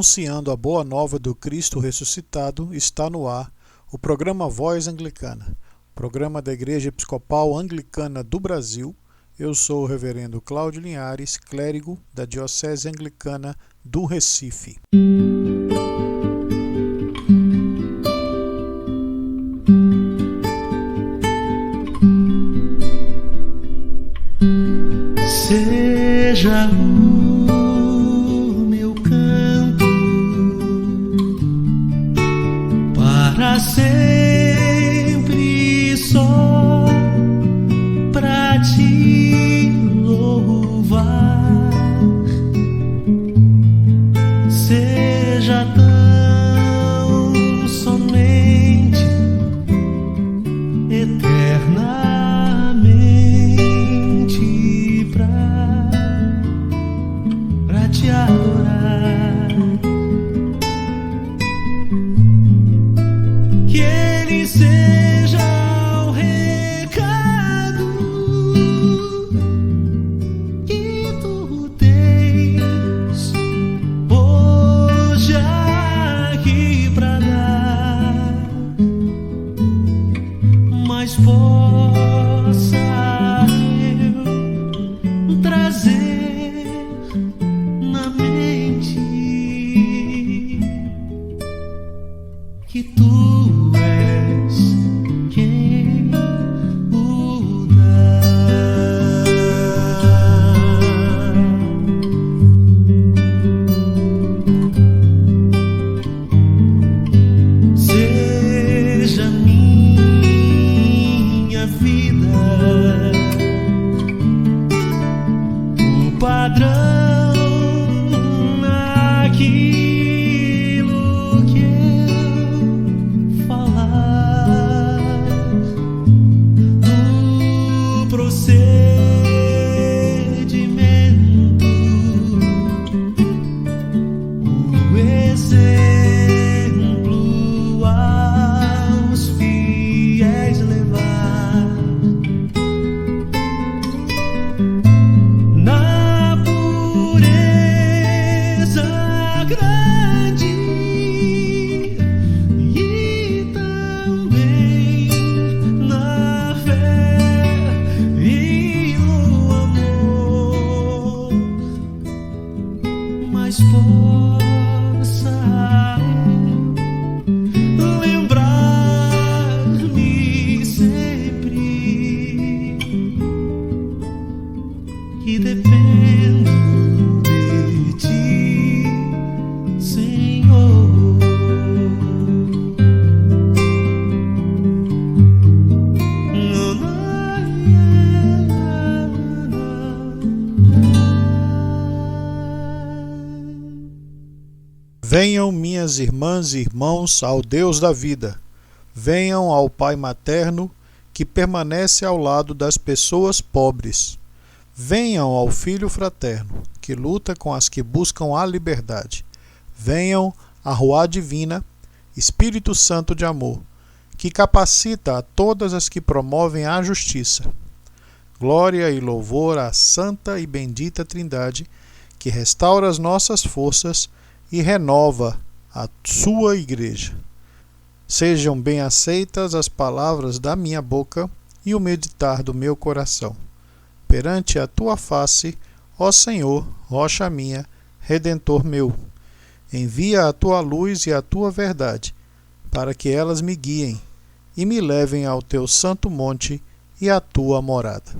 anunciando a boa nova do Cristo ressuscitado, está no ar o programa Voz Anglicana, programa da Igreja Episcopal Anglicana do Brasil. Eu sou o reverendo Cláudio Linhares, clérigo da Diocese Anglicana do Recife. Seja o meu canto para sempre só pra te louvar. Seja tão somente eternamente pra te adorar. Que ele seja o recado que tu tens hoje aqui pra dar, mas possa eu trazer na mente que tu és quem o dá. Seja minha vida o padrão naquilo que eu falar, no procedimento, o exemplo aos fiéis levar, na pureza grande e também na fé e no amor, mas possa eu lembrar-me sempre que dependo de ti, Senhor. Venham, minhas irmãs e irmãos, ao Deus da vida. Venham ao Pai materno, que permanece ao lado das pessoas pobres. Venham ao Filho fraterno, que luta com as que buscam a liberdade. Venham à Ruá Divina, Espírito Santo de amor, que capacita a todas as que promovem a justiça. Glória e louvor à Santa e Bendita Trindade, que restaura as nossas forças e renova a sua Igreja. Sejam bem aceitas as palavras da minha boca e o meditar do meu coração. Perante a tua face, ó Senhor, rocha minha, Redentor meu. Envia a tua luz e a tua verdade, para que elas me guiem e me levem ao teu santo monte e à tua morada.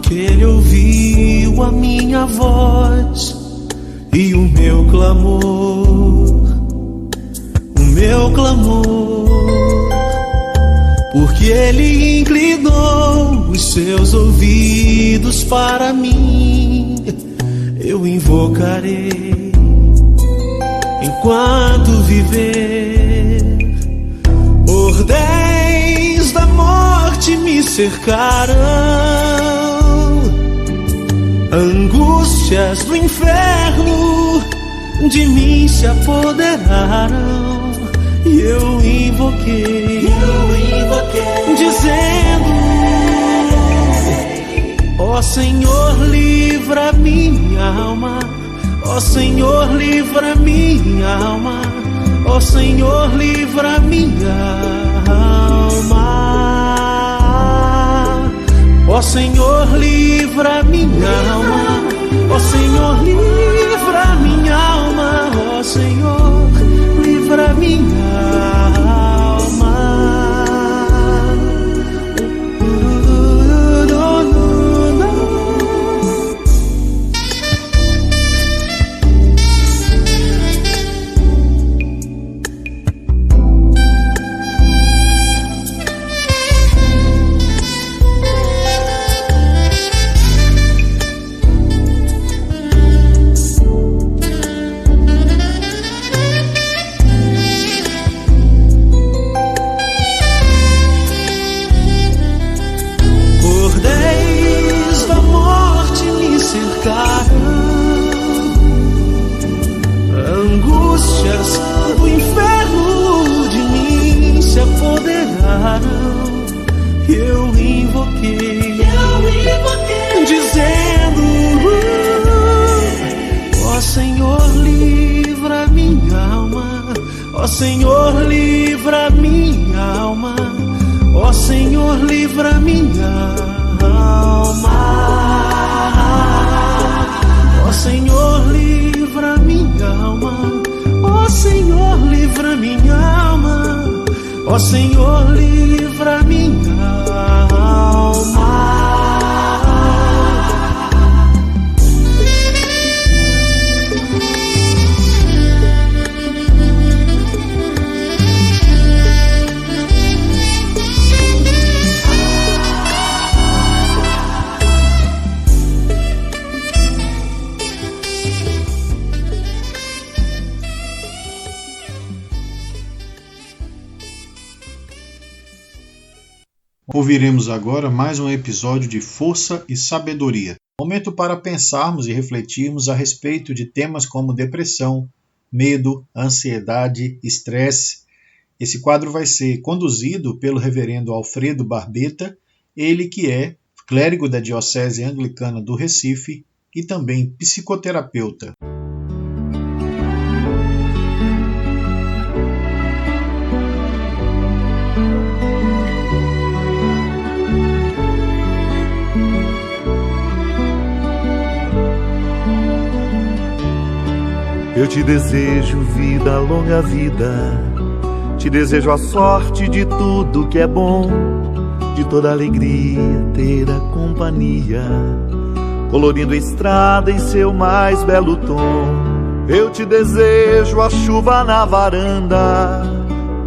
Ele ouviu a minha voz e o meu clamor, porque Ele inclinou os seus ouvidos para mim. Eu invocarei enquanto viver. Ordens da morte me cercaram, angústias do inferno de mim se apoderaram. E eu invoquei, dizendo: ó Senhor, livra minha alma. Ó Senhor, livra minha alma. Ó Senhor, livra minha alma. Ó Senhor, livra minha alma. Ó Senhor, livra minha alma. Ó Senhor, livra minha alma. Angústias do inferno de mim se apoderaram. Eu invoquei, dizendo: ó Senhor, livra minha alma. Ó Senhor, livra minha alma. Ó Senhor, livra minha alma. Ó Senhor, livra minha alma. Ó Senhor, livra minha alma. Ó Senhor, livra minha alma. Ouviremos agora mais um episódio de Força e Sabedoria. Momento para pensarmos e refletirmos a respeito de temas como depressão, medo, ansiedade, estresse. Esse quadro vai ser conduzido pelo reverendo Alfredo Barbeta, ele que é clérigo da Diocese Anglicana do Recife e também psicoterapeuta. Eu te desejo vida, longa vida. Te desejo a sorte de tudo que é bom, de toda alegria ter a companhia, colorindo a estrada em seu mais belo tom. Eu te desejo a chuva na varanda,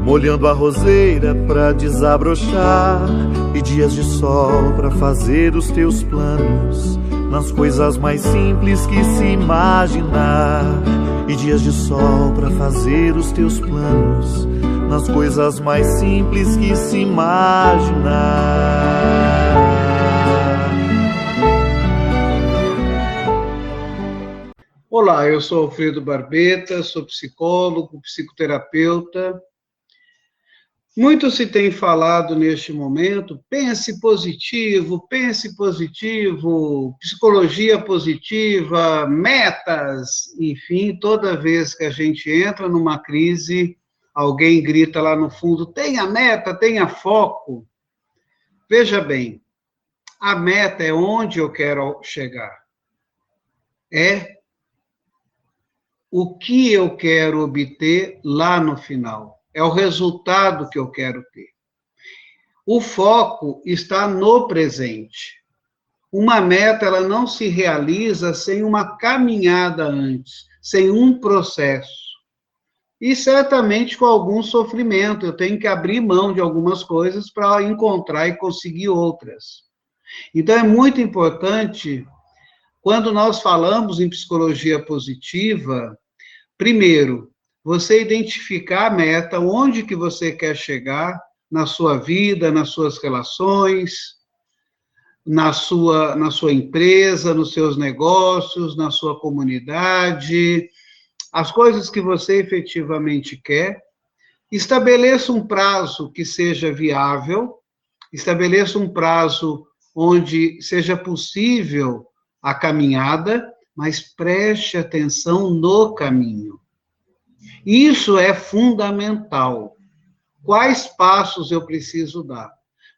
molhando a roseira pra desabrochar, e dias de sol pra fazer os teus planos, nas coisas mais simples que se imaginar. E dias de sol pra fazer os teus planos, nas coisas mais simples que se imaginar. Olá, eu sou Alfredo Barbeta, sou psicólogo, psicoterapeuta. Muito se tem falado neste momento, pense positivo, psicologia positiva, metas, enfim, toda vez que a gente entra numa crise, alguém grita lá no fundo, tenha meta, tenha foco. Veja bem, a meta é onde eu quero chegar. É o que eu quero obter lá no final. É o resultado que eu quero ter. O foco está no presente. Uma meta, ela não se realiza sem uma caminhada antes, sem um processo. e certamente com algum sofrimento. Eu tenho que abrir mão de algumas coisas para encontrar e conseguir outras. Então, é muito importante, quando nós falamos em psicologia positiva, primeiro, você identificar a meta, onde que você quer chegar na sua vida, nas suas relações, na sua empresa, nos seus negócios, na sua comunidade, as coisas que você efetivamente quer. Estabeleça um prazo que seja viável, estabeleça um prazo onde seja possível a caminhada, mas preste atenção no caminho. Isso é fundamental. Quais passos eu preciso dar?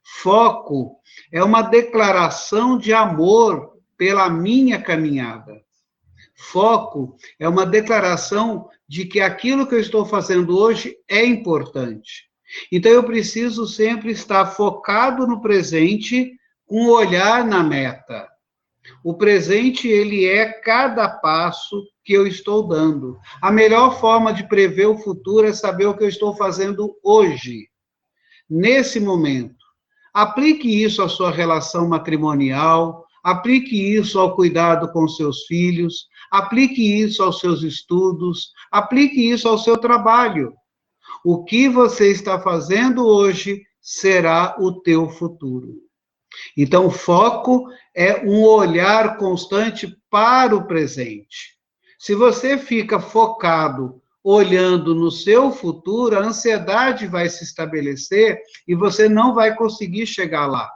Foco é uma declaração de amor pela minha caminhada. Foco é uma declaração de que aquilo que eu estou fazendo hoje é importante. Então, eu preciso sempre estar focado no presente, com o olhar na meta. O presente, ele é cada passo que eu estou dando. A melhor forma de prever o futuro é saber o que eu estou fazendo hoje, nesse momento. Aplique isso à sua relação matrimonial, aplique isso ao cuidado com seus filhos, aplique isso aos seus estudos, aplique isso ao seu trabalho. O que você está fazendo hoje será o teu futuro. Então, o foco é um olhar constante para o presente. Se você fica focado olhando no seu futuro, a ansiedade vai se estabelecer e você não vai conseguir chegar lá.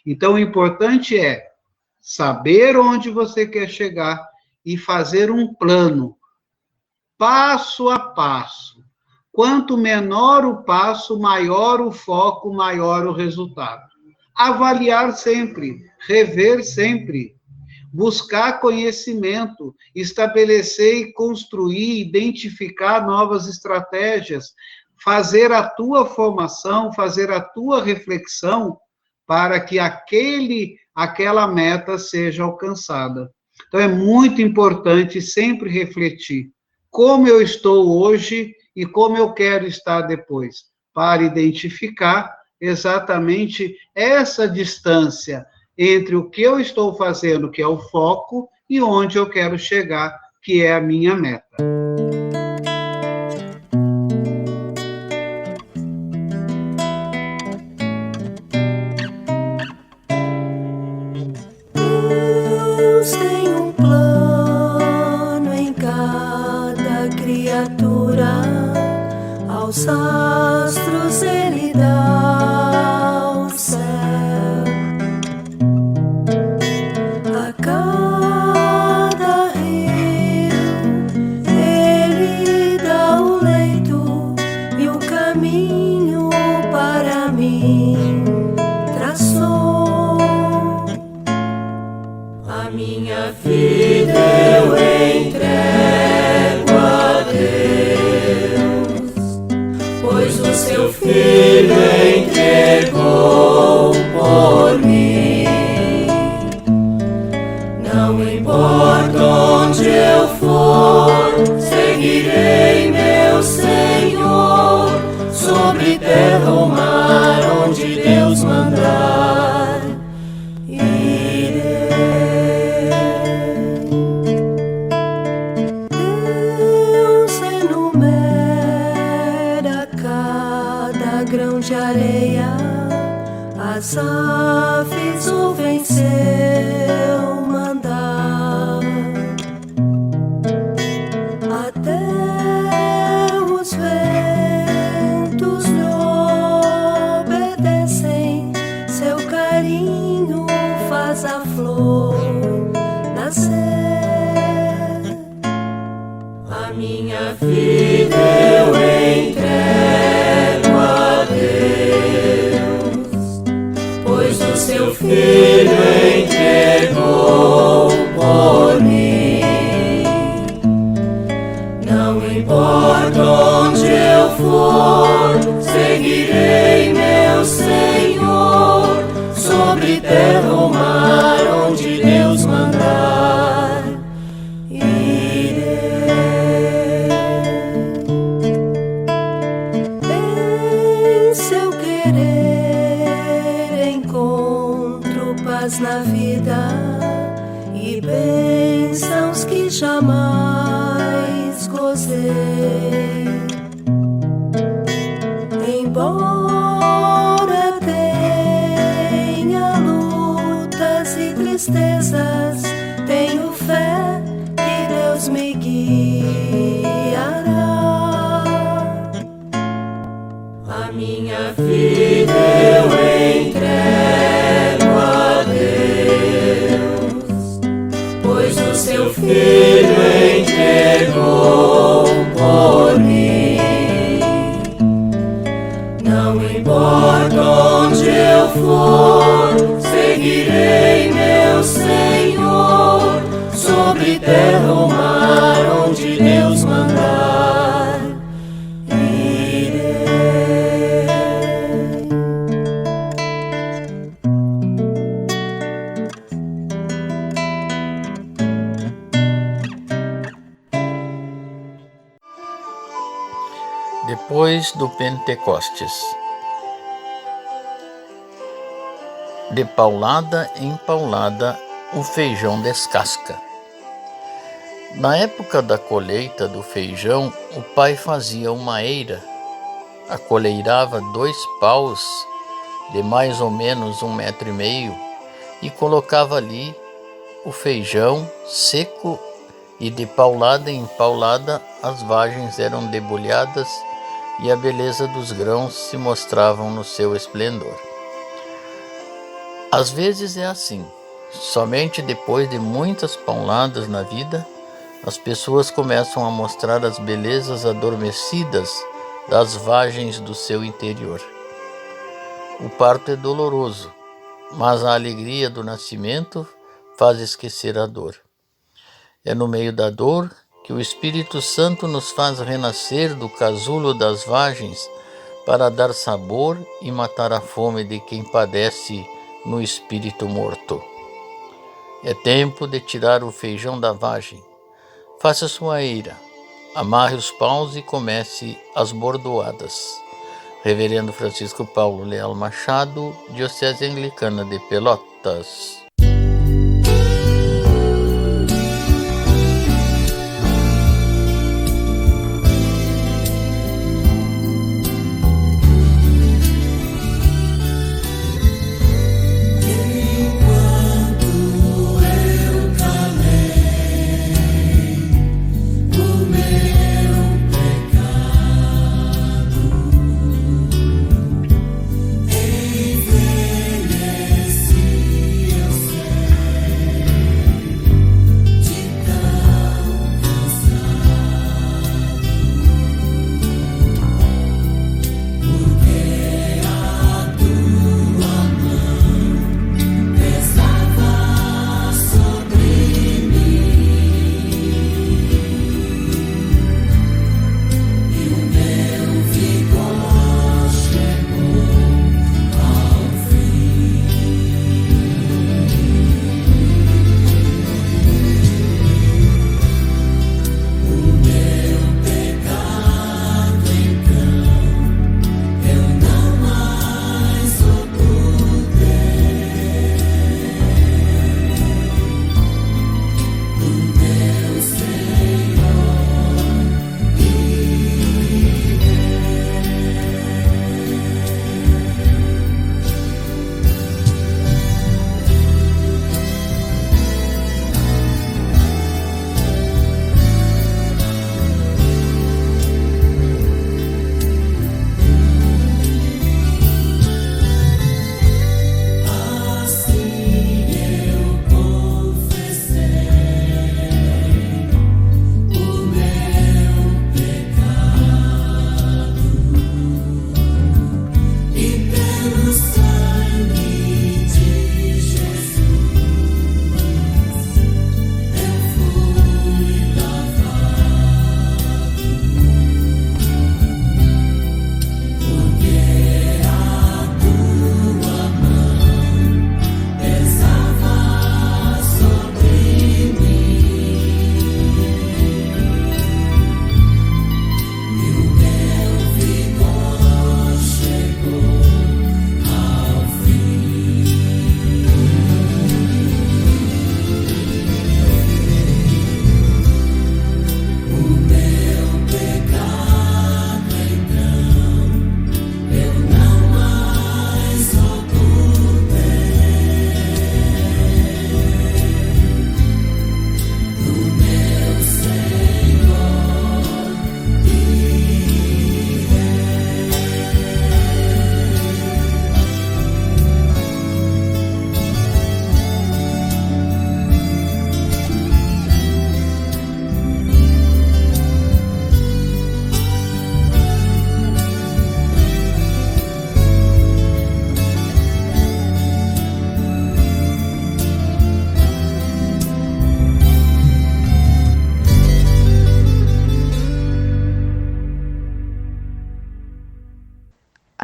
Então, o importante é saber onde você quer chegar e fazer um plano, passo a passo. Quanto menor o passo, maior o foco, maior o resultado. Avaliar sempre, rever sempre, buscar conhecimento, estabelecer e construir, identificar novas estratégias, fazer a tua formação, fazer a tua reflexão para que aquela meta seja alcançada. Então, é muito importante sempre refletir como eu estou hoje e como eu quero estar depois, para identificar exatamente essa distância entre o que eu estou fazendo, que é o foco, e onde eu quero chegar, que é a minha meta. Deus tem um plano em cada criatura, aos astros ele dá o céu, a cada rio ele dá o leito e o caminho para mim traçou. A minha vida eu entrego a Deus, pois o seu Filho entregou por mim. Não importa onde eu for, seguirei meu Senhor, sobre terra ou mar, onde Deus mandar, irei. Deus enumera cada grão de areia, as aves ouvem seu mandar, até os ventos lhe obedecem, seu carinho faz a flor nascer. A minha vida eu entrego a Deus, pois o seu Filho entregou por mim. Não importa onde eu for, seguirei meu Senhor, sobre terra ou mar, onde Deus mandar, irei. encontro paz na vida e bênçãos que jamais gozei. Embora tenha lutas e tristezas, tenho fé que Deus me guiará. A minha vida eu entrego a Deus, pois o seu Filho entregou por mim. Não importa onde eu for, seguirei meu Senhor, sobre terra ou mar, onde Deus mandar, irei. Depois do Pentecostes. De paulada em paulada, o feijão descasca. Na época da colheita do feijão, o pai fazia uma eira, acolheirava 2 paus de mais ou menos 1,5 metros e colocava ali o feijão seco, e de paulada em paulada as vagens eram debulhadas e a beleza dos grãos se mostravam no seu esplendor. Às vezes é assim, somente depois de muitas pauladas na vida, as pessoas começam a mostrar as belezas adormecidas das vagens do seu interior. O parto é doloroso, mas a alegria do nascimento faz esquecer a dor. É no meio da dor que o Espírito Santo nos faz renascer do casulo das vagens para dar sabor e matar a fome de quem padece no espírito morto. É tempo de tirar o feijão da vagem. Faça sua eira, amarre os paus e comece as bordoadas. Reverendo Francisco Paulo Leal Machado, Diocese Anglicana de Pelotas. Envelheci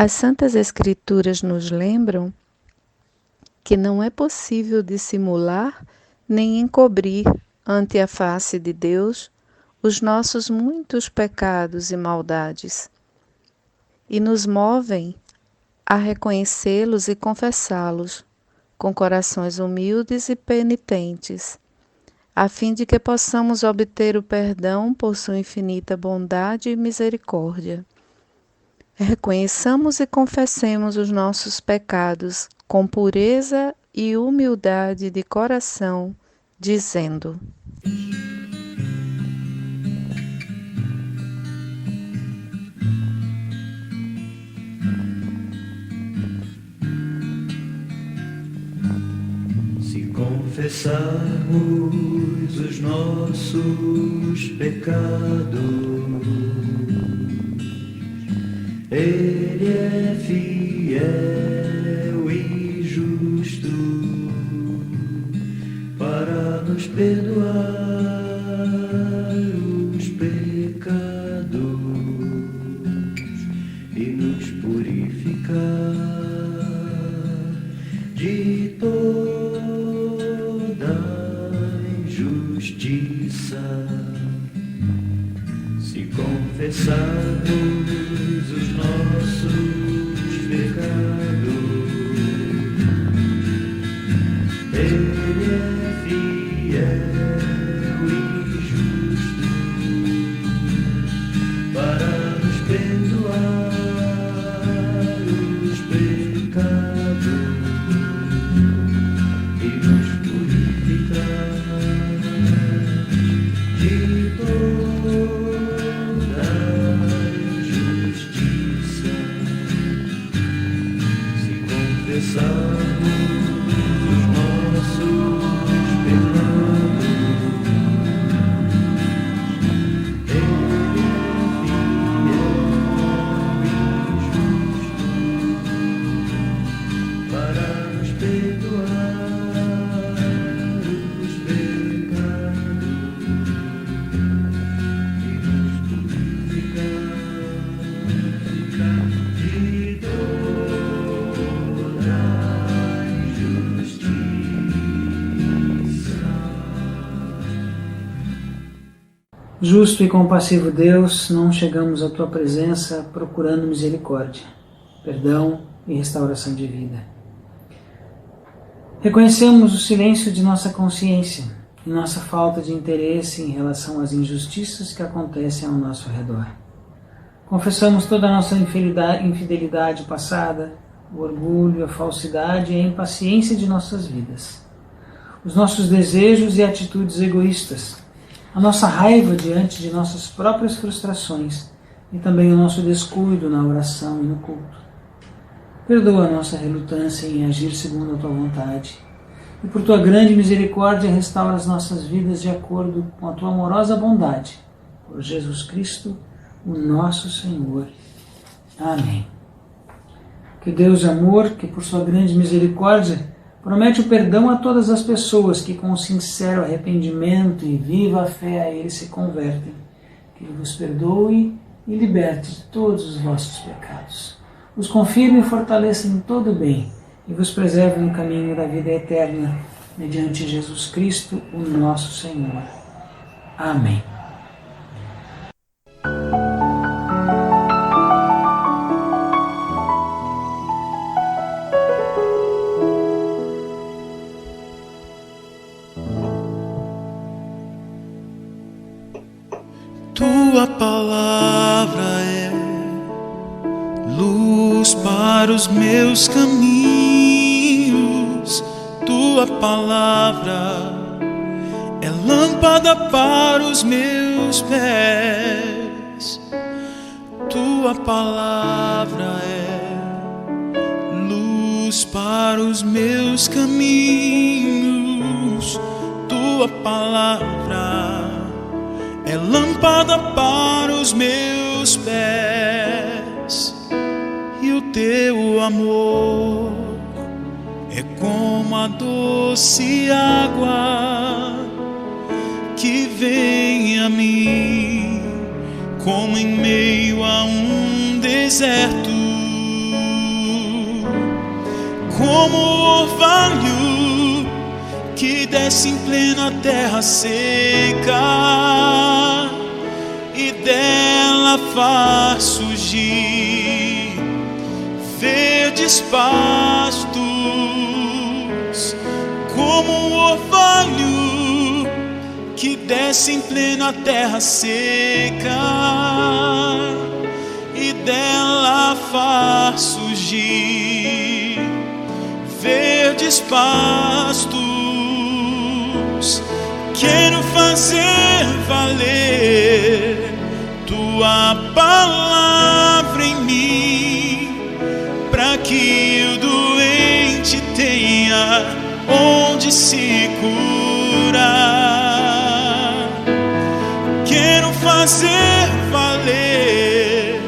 As Santas Escrituras nos lembram que não é possível dissimular nem encobrir ante a face de Deus os nossos muitos pecados e maldades, e nos movem a reconhecê-los e confessá-los com corações humildes e penitentes, a fim de que possamos obter o perdão por sua infinita bondade e misericórdia. Reconheçamos e confessemos os nossos pecados com pureza e humildade de coração, dizendo: Se confessarmos os nossos pecados, Ele é fiel e justo para nos perdoar os pecados e nos purificar de toda injustiça. Se confessarmos os nossos pecados, Ele é fiel e justo para nos perdoar os pecados e nos purificar de toda injustiça. Se confessarmos os nossos pecados, Ele é fiel e justo para nos perdoar os pecados e nos purificar de toda injustiça. Justo e compassivo Deus, não chegamos à Tua presença procurando misericórdia, perdão e restauração de vida. Reconhecemos o silêncio de nossa consciência e nossa falta de interesse em relação às injustiças que acontecem ao nosso redor. Confessamos toda a nossa infidelidade passada, o orgulho, a falsidade e a impaciência de nossas vidas, os nossos desejos e atitudes egoístas, a nossa raiva diante de nossas próprias frustrações e também o nosso descuido na oração e no culto. Perdoa a nossa relutância em agir segundo a Tua vontade e por Tua grande misericórdia restaura as nossas vidas de acordo com a Tua amorosa bondade. Por Jesus Cristo, o nosso Senhor. Amém. Que Deus de amor, que por Sua grande misericórdia promete o perdão a todas as pessoas que com sincero arrependimento e viva fé a Ele se convertem, que Ele vos perdoe e liberte de todos os vossos pecados, os confirme e fortaleça em todo o bem e vos preserve no caminho da vida eterna, mediante Jesus Cristo, o nosso Senhor. Amém. Tua palavra é luz para os meus caminhos. Tua palavra é lâmpada para os meus pés. Tua palavra é luz para os meus caminhos. Tua palavra é lâmpada para os meus pés, e o Teu amor é como a doce água que vem a mim, como em meio a um deserto. como o orvalho que desce em plena terra seca e dela faz surgir verdes pastos, como o orvalho que desce em plena terra seca e dela faz surgir verdes pastos. Quero fazer valer tua palavra em mim, para que o doente tenha onde se curar. Quero fazer valer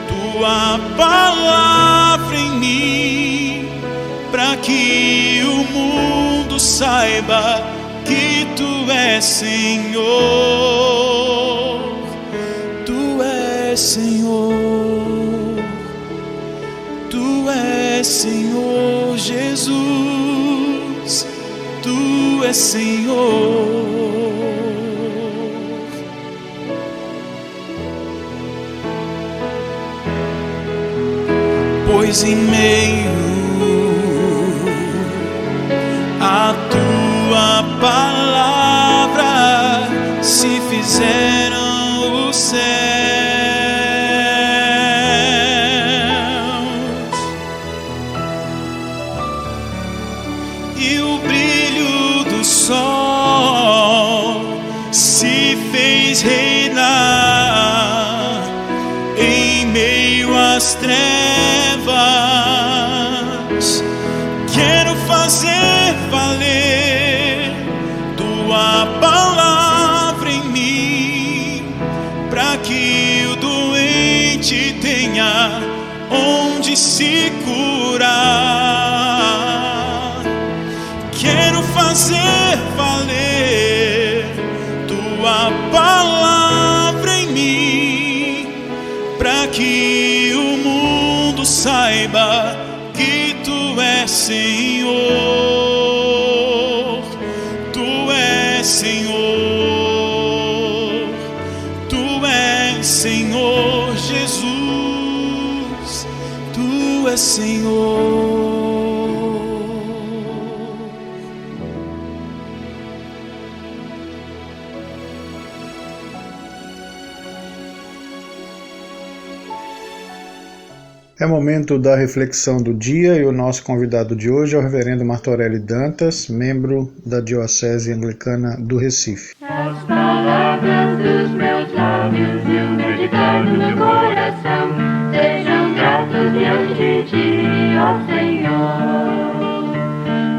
tua palavra em mim, para que o mundo saiba que tu és Senhor, tu és Senhor, tu és Senhor Jesus, tu és Senhor. Pois em meio a tua palavra se fizeram os céus e o brilho do sol se fez reinar em meio às trevas. Quero fazer valer tua palavra em mim, para que o doente tenha onde se curar. Quero fazer valer tua palavra em mim, para que o mundo saiba que tu és Senhor, tu és Senhor, tu és Senhor Jesus, tu és Senhor. É momento da reflexão do dia e o nosso convidado de hoje é o reverendo Martorelli Dantas, membro da Diocese Anglicana do Recife. As palavras dos meus lábios e o meditar do meu coração sejam gratos diante de ti, ó Senhor.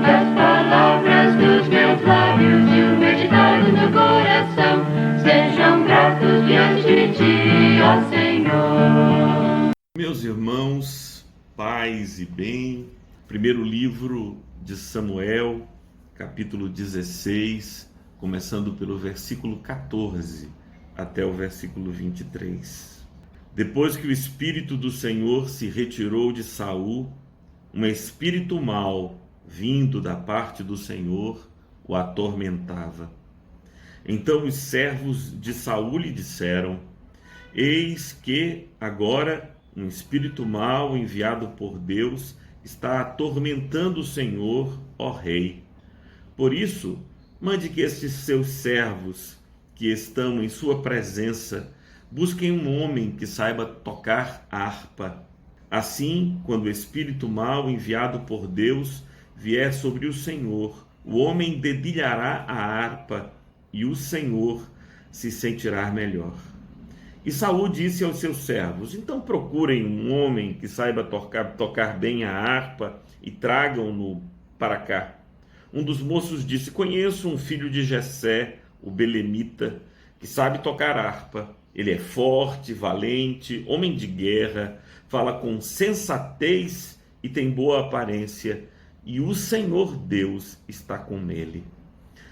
As palavras dos meus lábios e o meditar do meu coração sejam gratos diante de ti, ó Senhor. Meus irmãos, paz e bem, primeiro livro de Samuel, capítulo 16, começando pelo versículo 14 até o versículo 23. Depois que o Espírito do Senhor se retirou de Saul, um espírito mau, vindo da parte do Senhor, o atormentava. Então os servos de Saul lhe disseram: eis que agora um espírito mau enviado por Deus está atormentando o Senhor, ó rei. Por isso, mande que estes seus servos, que estão em sua presença, busquem um homem que saiba tocar harpa. Assim, quando o espírito mau enviado por Deus vier sobre o Senhor, o homem dedilhará a harpa e o Senhor se sentirá melhor. E Saul disse aos seus servos: então procurem um homem que saiba tocar bem a harpa e tragam-no para cá. Um dos moços disse: conheço um filho de Jessé, o belemita, que sabe tocar harpa. Ele é forte, valente, homem de guerra, fala com sensatez e tem boa aparência, e o Senhor Deus está com ele.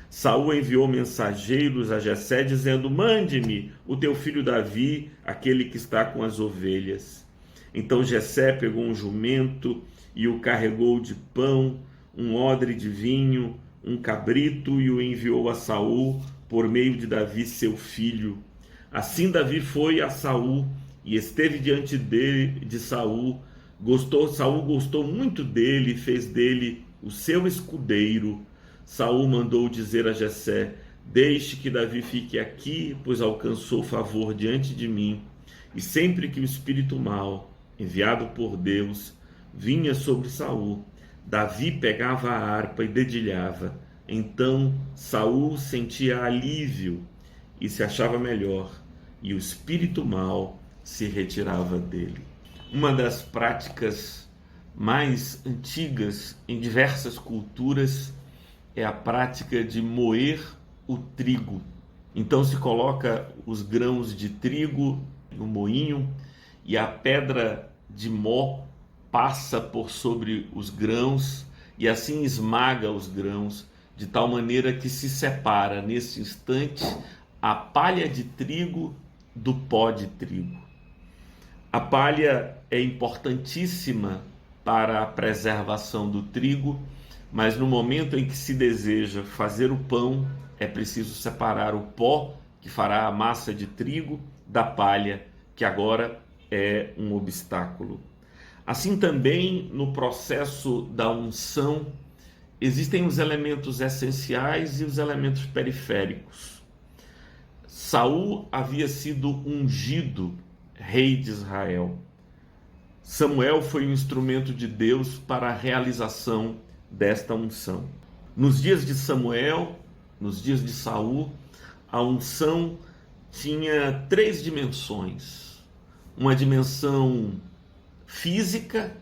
Saul enviou mensageiros a Jessé, dizendo: mande-me o teu filho Davi, aquele que está com as ovelhas. Então Jessé pegou um jumento e o carregou de pão, um odre de vinho, um cabrito, e o enviou a Saul por meio de Davi, seu filho. Assim Davi foi a Saul e esteve diante de Saul. Saul gostou muito dele e fez dele o seu escudeiro. Saul mandou dizer a Jessé: deixe que Davi fique aqui, pois alcançou favor diante de mim. E sempre que o espírito mau, enviado por Deus, vinha sobre Saul, Davi pegava a harpa e dedilhava. Então Saul sentia alívio e se achava melhor, e o espírito mau se retirava dele. Uma das práticas mais antigas em diversas culturas é a prática de moer o trigo. Então se coloca os grãos de trigo no moinho e a pedra de mó passa por sobre os grãos e assim esmaga os grãos, de tal maneira que se separa nesse instante a palha de trigo do pó de trigo. A palha é importantíssima para a preservação do trigo, mas no momento em que se deseja fazer o pão, é preciso separar o pó, que fará a massa de trigo, da palha, que agora é um obstáculo. Assim também, no processo da unção, existem os elementos essenciais e os elementos periféricos. Saul havia sido ungido rei de Israel. Samuel foi um instrumento de Deus para a realização desta unção. Nos dias de Samuel, nos dias de Saul, a unção tinha 3 dimensões. Uma dimensão física,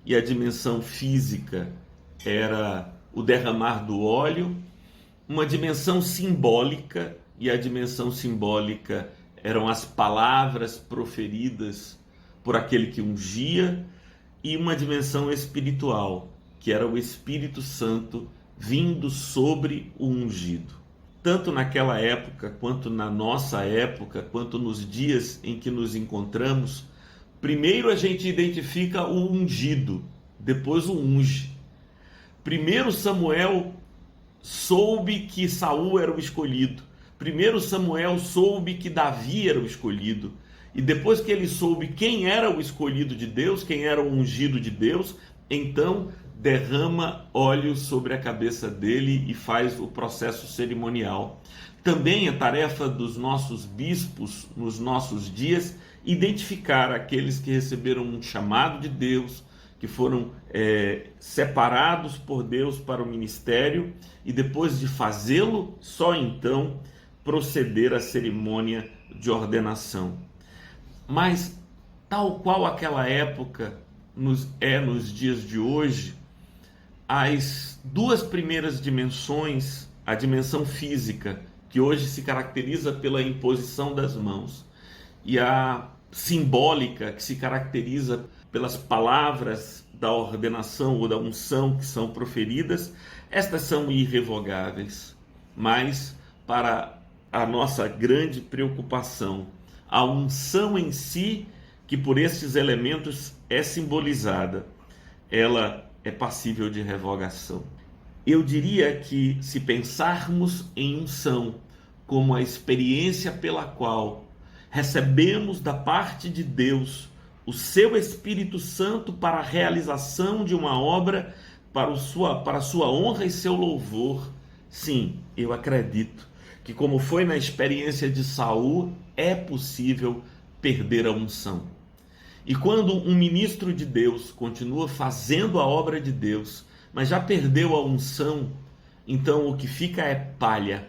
e a dimensão física era o derramar do óleo. Uma dimensão simbólica, e a dimensão simbólica eram as palavras proferidas por aquele que ungia, e uma dimensão espiritual, que era o Espírito Santo vindo sobre o ungido. Tanto naquela época, quanto na nossa época, quanto nos dias em que nos encontramos, primeiro a gente identifica o ungido, depois o unge. Primeiro Samuel soube que Saul era o escolhido. Primeiro Samuel soube que Davi era o escolhido. E depois que ele soube quem era o escolhido de Deus, quem era o ungido de Deus, então derrama óleo sobre a cabeça dele e faz o processo cerimonial. Também é tarefa dos nossos bispos, nos nossos dias, identificar aqueles que receberam um chamado de Deus, que foram separados por Deus para o ministério, e depois de fazê-lo, só então proceder à cerimônia de ordenação. Mas, tal qual aquela época nos dias de hoje, as 2 primeiras dimensões, a dimensão física, que hoje se caracteriza pela imposição das mãos, e a simbólica, que se caracteriza pelas palavras da ordenação ou da unção que são proferidas, estas são irrevogáveis. Mas, para a nossa grande preocupação, a unção em si, que por estes elementos é simbolizada, ela é passível de revogação. Eu diria que, se pensarmos em unção como a experiência pela qual recebemos da parte de Deus o seu Espírito Santo para a realização de uma obra para a sua honra e seu louvor, sim, eu acredito que, como foi na experiência de Saul, é possível perder a unção. E quando um ministro de Deus continua fazendo a obra de Deus, mas já perdeu a unção, então o que fica é palha.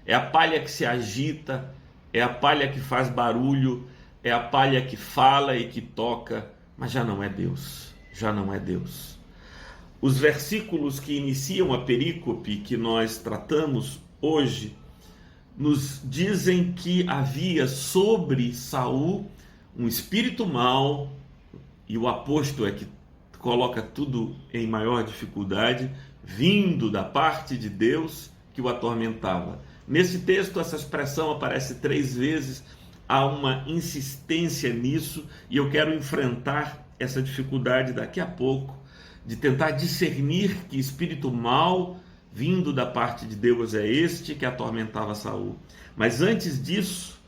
É a palha que se agita, é a palha que faz barulho, é a palha que fala e que toca, mas já não é Deus, já não é Deus. Os versículos que iniciam a perícope que nós tratamos hoje nos dizem que havia sobre Saul um espírito mau, e o apóstolo é que coloca tudo em maior dificuldade, vindo da parte de Deus, que o atormentava. Nesse texto, essa expressão aparece 3 vezes, há uma insistência nisso, e eu quero enfrentar essa dificuldade daqui a pouco, de tentar discernir que espírito mau vindo da parte de Deus é este que atormentava Saul. Mas antes disso,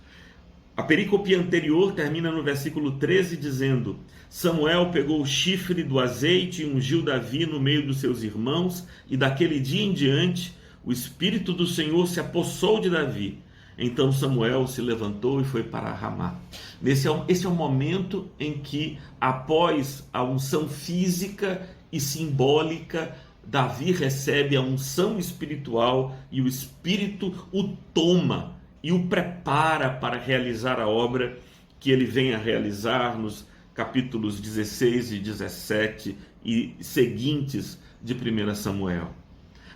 a perícope anterior termina no versículo 13 dizendo: Samuel pegou o chifre do azeite e ungiu Davi no meio dos seus irmãos, e daquele dia em diante o Espírito do Senhor se apossou de Davi. Então Samuel se levantou e foi para Ramá. Esse é o momento em que, após a unção física e simbólica, Davi recebe a unção espiritual e o Espírito o toma e o prepara para realizar a obra que ele vem a realizar nos capítulos 16 e 17 e seguintes de 1 Samuel.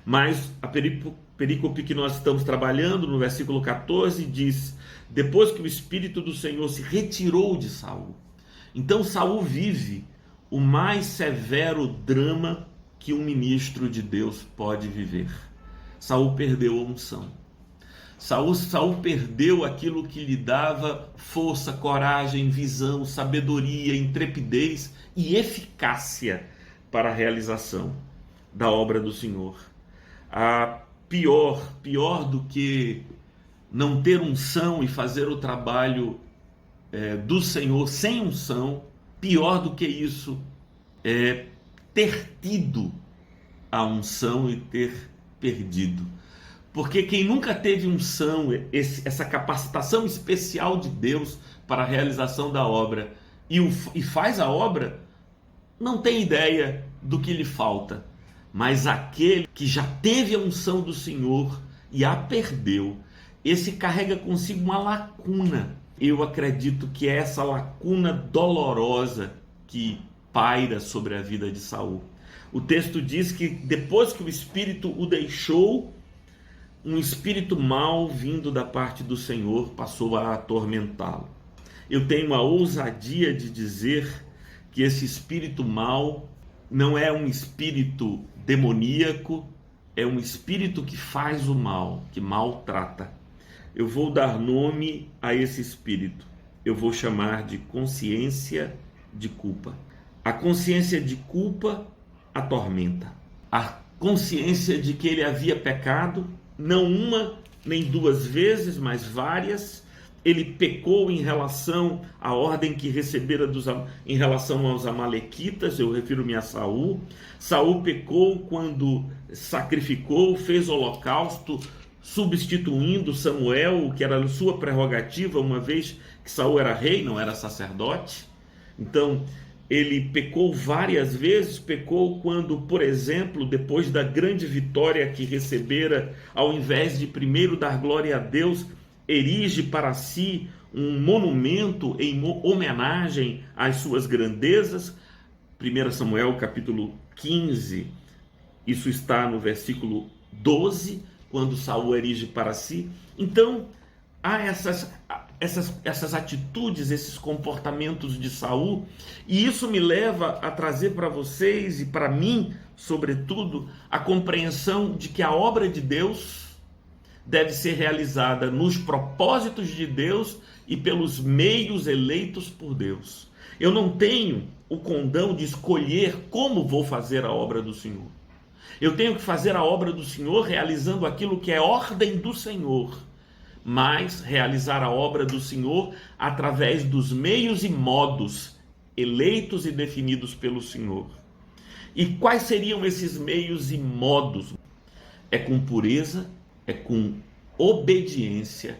Mas a perícope que nós estamos trabalhando, no versículo 14, diz: depois que o Espírito do Senhor se retirou de Saul. Então Saul vive o mais severo drama que um ministro de Deus pode viver. Saul perdeu a unção. Saul perdeu aquilo que lhe dava força, coragem, visão, sabedoria, intrepidez e eficácia para a realização da obra do Senhor. Pior do que não ter unção e fazer o trabalho do Senhor sem unção, pior do que isso é ter tido a unção e ter perdido. Porque quem nunca teve unção, essa capacitação especial de Deus para a realização da obra e faz a obra, não tem ideia do que lhe falta. Mas aquele que já teve a unção do Senhor e a perdeu, esse carrega consigo uma lacuna. Eu acredito que é essa lacuna dolorosa que paira sobre a vida de Saul. O texto diz que depois que o Espírito o deixou, um espírito mau vindo da parte do Senhor passou a atormentá-lo. Eu tenho a ousadia de dizer que esse espírito mau não é um espírito demoníaco, é um espírito que faz o mal, que maltrata. Eu vou dar nome a esse espírito. Eu vou chamar de consciência de culpa. A consciência de culpa atormenta. A consciência de que ele havia pecado, não uma nem duas vezes, mas várias. Ele pecou em relação à ordem que recebera em relação aos amalequitas, eu refiro-me a Saul. Saul pecou quando sacrificou, fez holocausto, substituindo Samuel, que era sua prerrogativa, uma vez que Saul era rei, não era sacerdote. Então, ele pecou várias vezes, pecou quando, por exemplo, depois da grande vitória que recebera, ao invés de primeiro dar glória a Deus, erige para si um monumento em homenagem às suas grandezas. 1 Samuel capítulo 15, isso está no versículo 12, quando Saul erige para si. Então, há essas atitudes, esses comportamentos de Saul, e isso me leva a trazer para vocês e para mim, sobretudo, a compreensão de que a obra de Deus deve ser realizada nos propósitos de Deus e pelos meios eleitos por Deus. Eu não tenho o condão de escolher como vou fazer a obra do Senhor. Eu tenho que fazer a obra do Senhor realizando aquilo que é ordem do Senhor, mas realizar a obra do Senhor através dos meios e modos eleitos e definidos pelo Senhor. E quais seriam esses meios e modos? É com pureza, é com obediência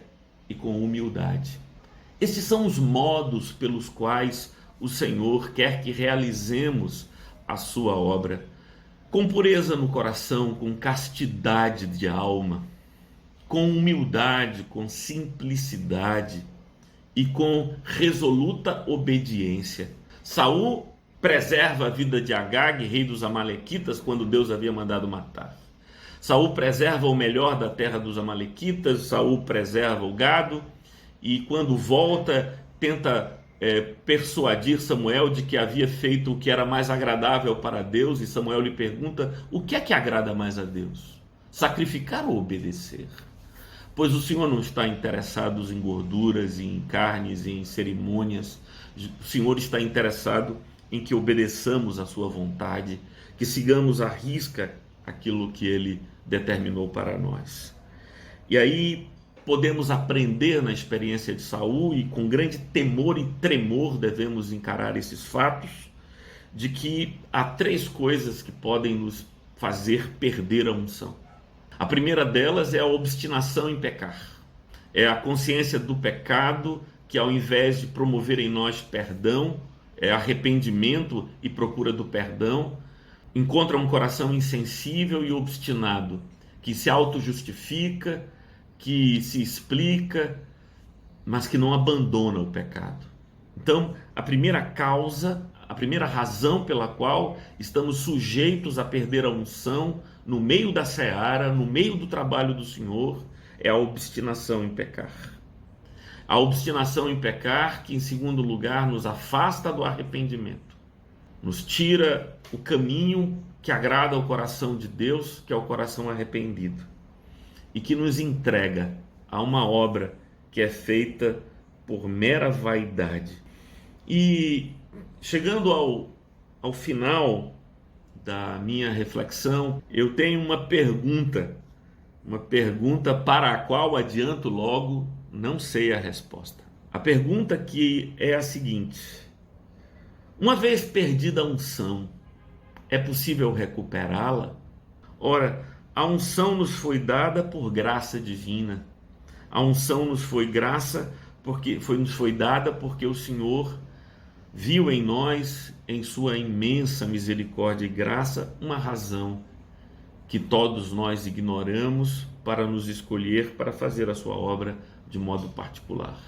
e com humildade. Esses são os modos pelos quais o Senhor quer que realizemos a sua obra. Com pureza no coração, com castidade de alma, com humildade, com simplicidade e com resoluta obediência. Saul preserva a vida de Agag, rei dos amalequitas, quando Deus havia mandado matar. Saul preserva o melhor da terra dos amalequitas, Saul preserva o gado, e quando volta, tenta persuadir Samuel de que havia feito o que era mais agradável para Deus, e Samuel lhe pergunta: o que é que agrada mais a Deus? Sacrificar ou obedecer? Pois o Senhor não está interessado em gorduras, em carnes, em cerimônias. O Senhor está interessado em que obedeçamos a sua vontade, que sigamos à risca aquilo que ele determinou para nós. E aí podemos aprender na experiência de Saul, e com grande temor e tremor devemos encarar esses fatos, de que há 3 coisas que podem nos fazer perder a unção. A primeira delas é a obstinação em pecar. É a consciência do pecado que, ao invés de promover em nós perdão, arrependimento e procura do perdão, encontra um coração insensível e obstinado, que se auto-justifica, que se explica, mas que não abandona o pecado. Então, a primeira causa, a primeira razão pela qual estamos sujeitos a perder a unção no meio da seara, no meio do trabalho do Senhor, é a obstinação em pecar. A obstinação em pecar que, em segundo lugar, nos afasta do arrependimento, nos tira o caminho que agrada ao coração de Deus, que é o coração arrependido, e que nos entrega a uma obra que é feita por mera vaidade. E chegando ao final da minha reflexão, eu tenho uma pergunta para a qual adianto logo, não sei a resposta. A pergunta que é a seguinte: uma vez perdida a unção, é possível recuperá-la? Ora, a unção nos foi dada por graça divina. A unção nos foi dada porque o Senhor viu em nós, em sua imensa misericórdia e graça, uma razão que todos nós ignoramos para nos escolher para fazer a sua obra de modo particular.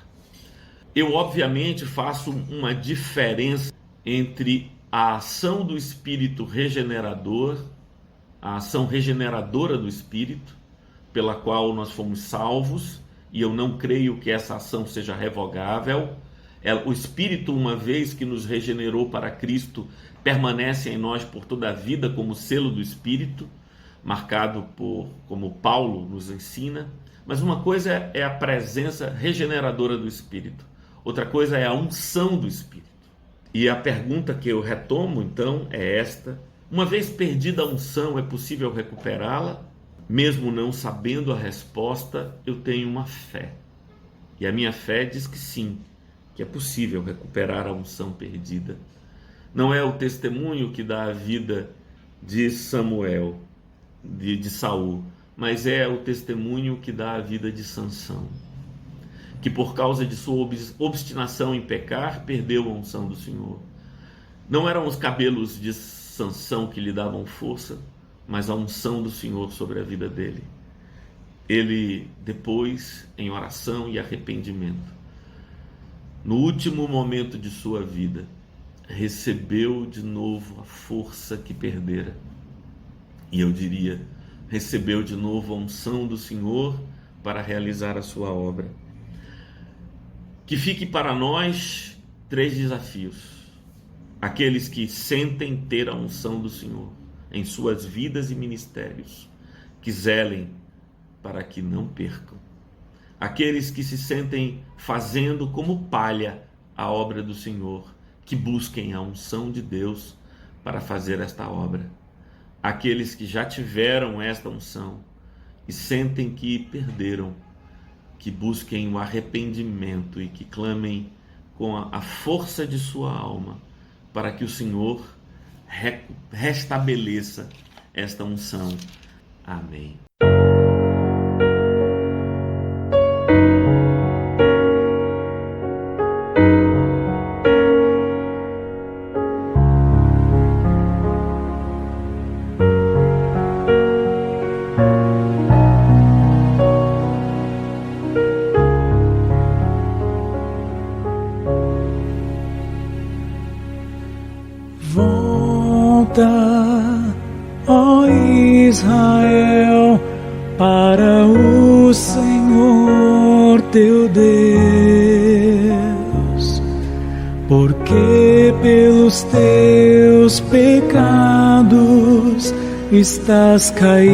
Eu, obviamente, faço uma diferença entre a ação do Espírito regenerador, a ação regeneradora do Espírito, pela qual nós fomos salvos, e eu não creio que essa ação seja revogável. O Espírito, uma vez que nos regenerou para Cristo, permanece em nós por toda a vida como selo do Espírito, marcado como Paulo nos ensina. Mas uma coisa é a presença regeneradora do Espírito, outra coisa é a unção do Espírito. E a pergunta que eu retomo, então, é esta: uma vez perdida a unção, é possível recuperá-la? Mesmo não sabendo a resposta, eu tenho uma fé. E a minha fé diz que sim, que é possível recuperar a unção perdida. Não é o testemunho que dá a vida de Samuel, de Saul, mas é o testemunho que dá a vida de Sansão, que por causa de sua obstinação em pecar, perdeu a unção do Senhor. Não eram os cabelos de Sansão que lhe davam força, mas a unção do Senhor sobre a vida dele. Ele, depois, em oração e arrependimento, no último momento de sua vida, recebeu de novo a força que perdera. E eu diria, recebeu de novo a unção do Senhor para realizar a sua obra. Que fique para nós 3 desafios. Aqueles que sentem ter a unção do Senhor em suas vidas e ministérios, que zelem para que não percam. Aqueles que se sentem fazendo como palha a obra do Senhor, que busquem a unção de Deus para fazer esta obra. Aqueles que já tiveram esta unção e sentem que perderam, que busquem o arrependimento e que clamem com a força de sua alma para que o Senhor restabeleça esta unção. Amém. Volta, ó Israel, para o Senhor teu Deus, porque pelos teus pecados estás caído.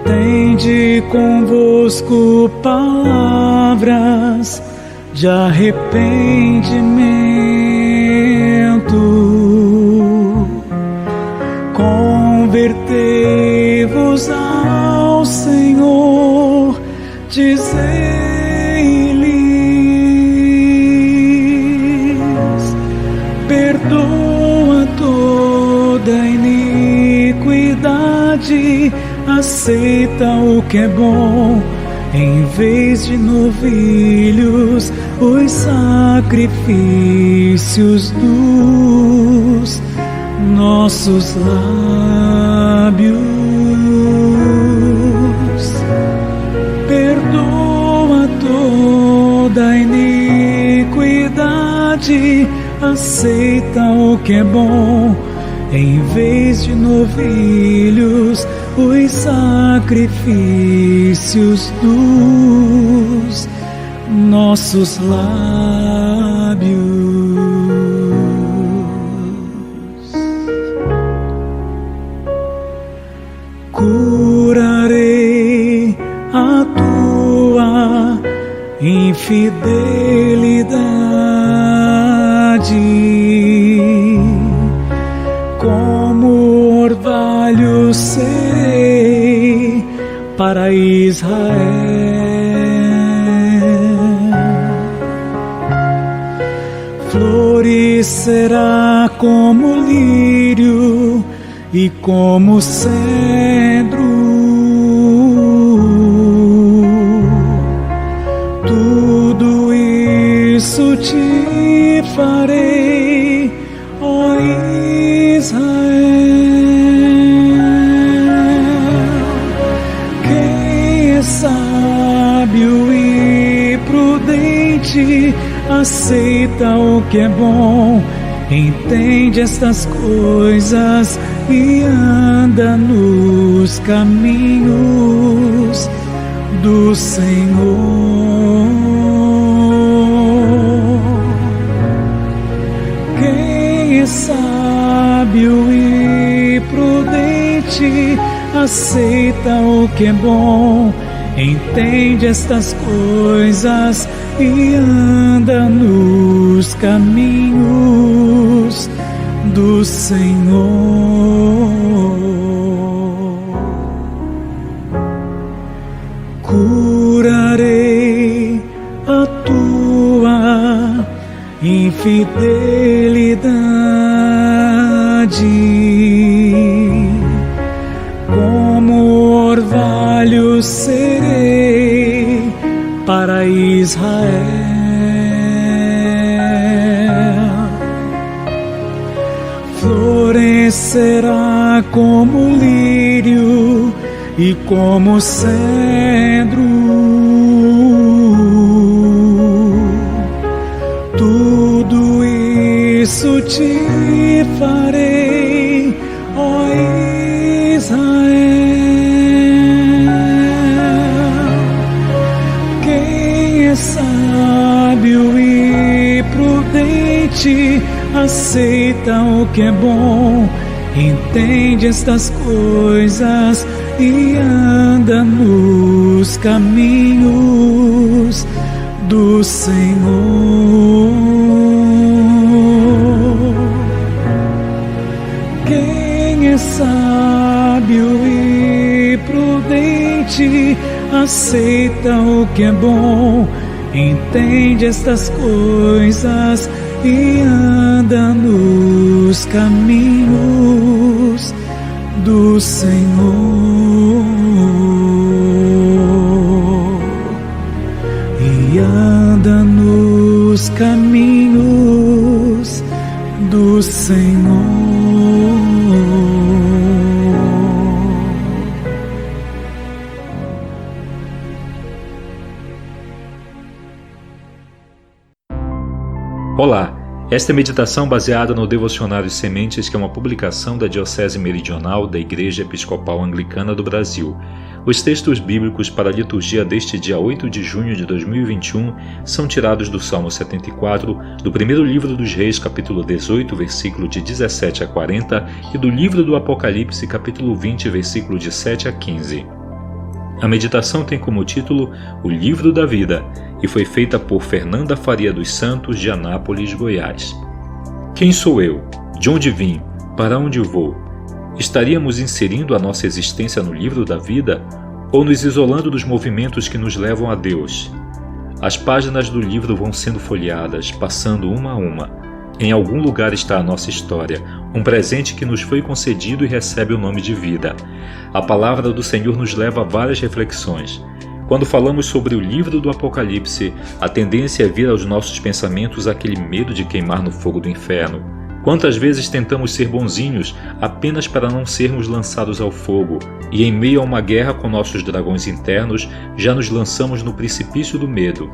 Tende convosco palavras de arrependimento. Convertei-vos ao Senhor, dizei-lhes, perdoa toda iniquidade, aceita o que é bom, em vez de novilhos, os sacrifícios dos nossos lábios. Perdoa toda iniquidade, aceita o que é bom, em vez de novilhos, os sacrifícios dos nossos lábios. Curarei a tua infidelidade, como orvalho serei para Israel. Florescerá como lírio e como cedro. Tudo isso te farei, ó Israel. Quem é sábio e prudente, aceita o que é bom, entende estas coisas e anda nos caminhos do Senhor. Quem é sábio e prudente, aceita o que é bom, entende estas coisas e anda nos caminhos do Senhor. Curarei a tua infidelidade, como orvalho serei para Israel. Florescerá como lírio e como cedro. Tudo isso te farei, ó Israel. Quem é sábio e prudente, aceita o que é bom, entende estas coisas e anda nos caminhos do Senhor. Quem é sábio e prudente, aceita o que é bom, entende estas coisas e anda nos caminhos do Senhor. E anda nos caminhos do Senhor. Olá, esta é a meditação baseada no Devocionário Sementes, que é uma publicação da Diocese Meridional da Igreja Episcopal Anglicana do Brasil. Os textos bíblicos para a liturgia deste dia 8 de junho de 2021 são tirados do Salmo 74, do primeiro livro dos Reis, capítulo 18, versículo de 17 a 40, e do livro do Apocalipse, capítulo 20, versículo de 7 a 15. A meditação tem como título O Livro da Vida e foi feita por Fernanda Faria dos Santos, de Anápolis, Goiás. Quem sou eu? De onde vim? Para onde vou? Estaríamos inserindo a nossa existência no livro da vida ou nos isolando dos movimentos que nos levam a Deus? As páginas do livro vão sendo folheadas, passando uma a uma. Em algum lugar está a nossa história, um presente que nos foi concedido e recebe o nome de vida. A palavra do Senhor nos leva a várias reflexões. Quando falamos sobre o livro do Apocalipse, a tendência é vir aos nossos pensamentos aquele medo de queimar no fogo do inferno. Quantas vezes tentamos ser bonzinhos apenas para não sermos lançados ao fogo, e em meio a uma guerra com nossos dragões internos, já nos lançamos no precipício do medo.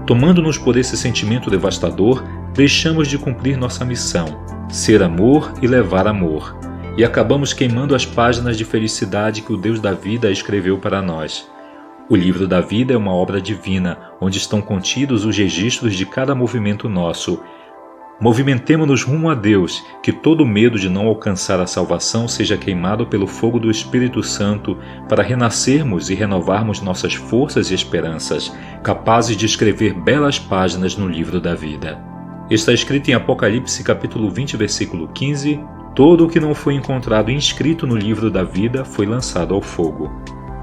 Tomando-nos por esse sentimento devastador, deixamos de cumprir nossa missão, ser amor e levar amor, e acabamos queimando as páginas de felicidade que o Deus da vida escreveu para nós. O livro da vida é uma obra divina, onde estão contidos os registros de cada movimento nosso. Movimentemo-nos rumo a Deus, que todo medo de não alcançar a salvação seja queimado pelo fogo do Espírito Santo, para renascermos e renovarmos nossas forças e esperanças, capazes de escrever belas páginas no livro da vida. Está escrito em Apocalipse capítulo 20, versículo 15, todo o que não foi encontrado inscrito no livro da vida foi lançado ao fogo.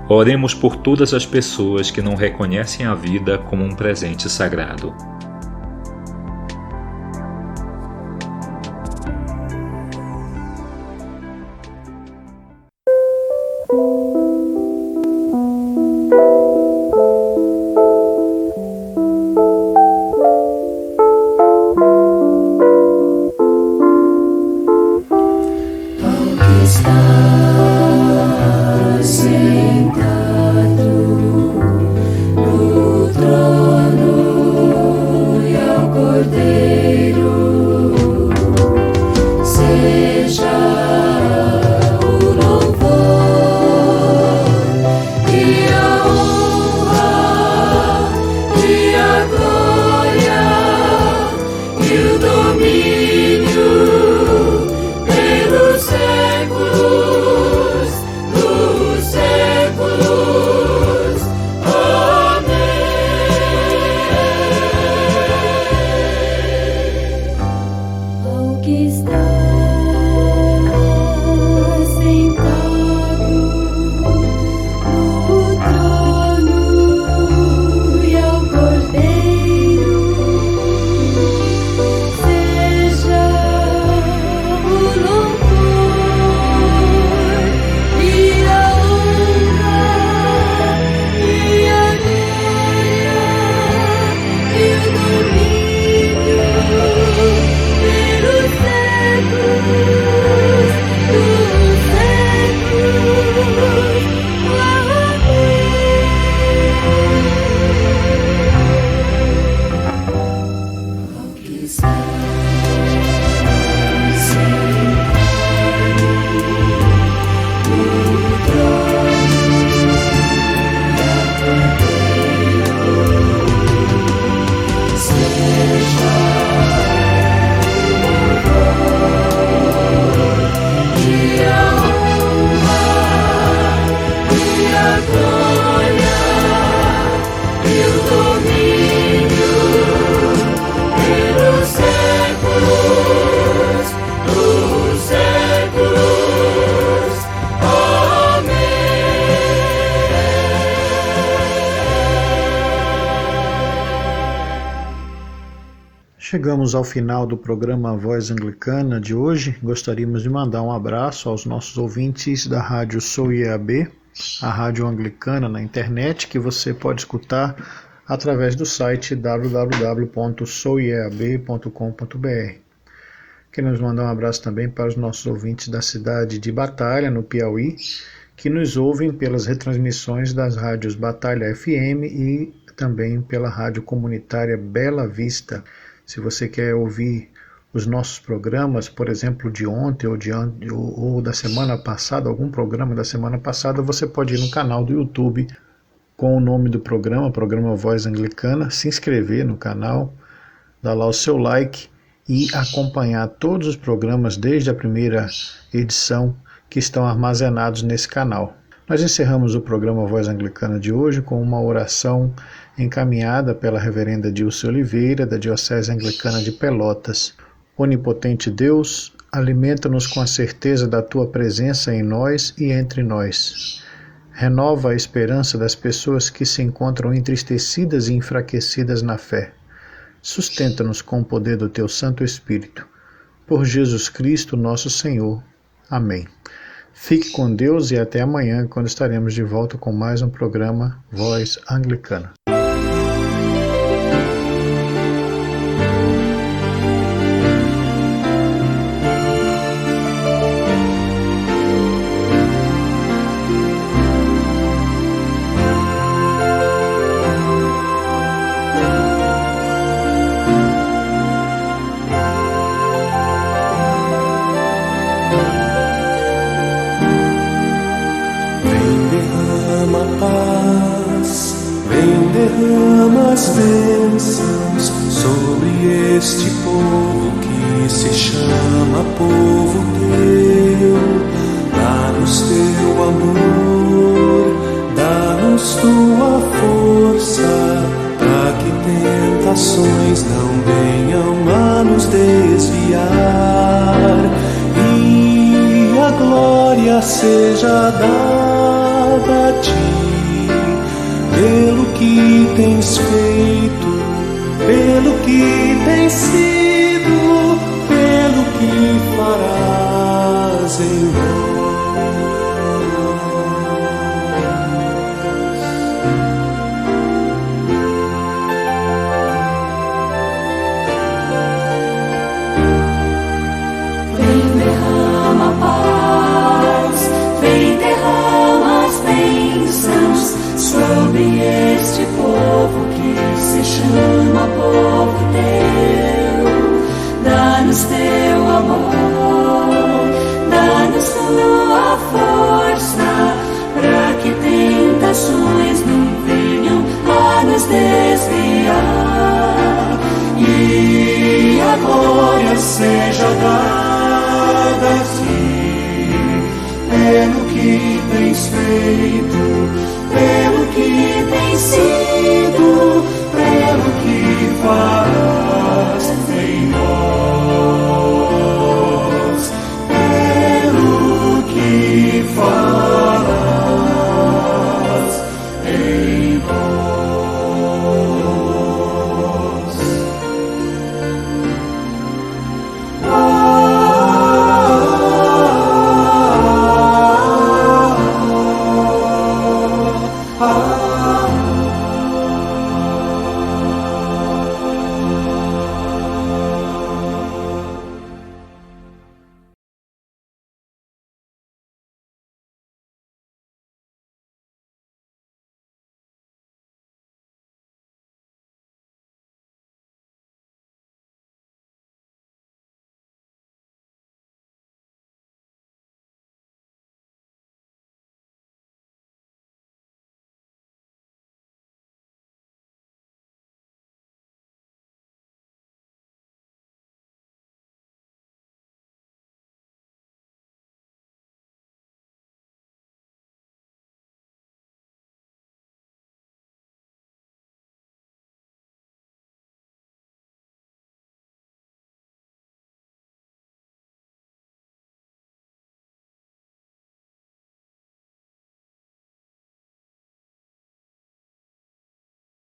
Oremos por todas as pessoas que não reconhecem a vida como um presente sagrado. Chegamos ao final do programa Voz Anglicana de hoje. Gostaríamos de mandar um abraço aos nossos ouvintes da Rádio Sou IAB, a rádio anglicana na internet, que você pode escutar através do site www.souiab.com.br. Queremos mandar um abraço também para os nossos ouvintes da cidade de Batalha, no Piauí, que nos ouvem pelas retransmissões das rádios Batalha FM e também pela rádio comunitária Bela Vista. Se você quer ouvir os nossos programas, por exemplo, de ontem ou da semana passada, algum programa da semana passada, você pode ir no canal do YouTube com o nome do programa Voz Anglicana, se inscrever no canal, dar lá o seu like e acompanhar todos os programas desde a primeira edição que estão armazenados nesse canal. Nós encerramos o programa Voz Anglicana de hoje com uma oração encaminhada pela reverenda Dilce Oliveira, da Diocese Anglicana de Pelotas. Onipotente Deus, alimenta-nos com a certeza da Tua presença em nós e entre nós. Renova a esperança das pessoas que se encontram entristecidas e enfraquecidas na fé. Sustenta-nos com o poder do Teu Santo Espírito. Por Jesus Cristo, nosso Senhor. Amém. Fique com Deus e até amanhã, quando estaremos de volta com mais um programa Voz Anglicana. Derrama as bênçãos sobre este povo que se chama povo teu. Dá-nos teu amor, dá-nos tua força, para que tentações não venham a nos desviar, e a glória seja dada a ti pelo que tens feito, pelo que tens sido, pelo que farás em nós. Vem, derrama paz, vem, derrama as bênçãos sobre este povo que se chama povo teu. Dá-nos teu amor,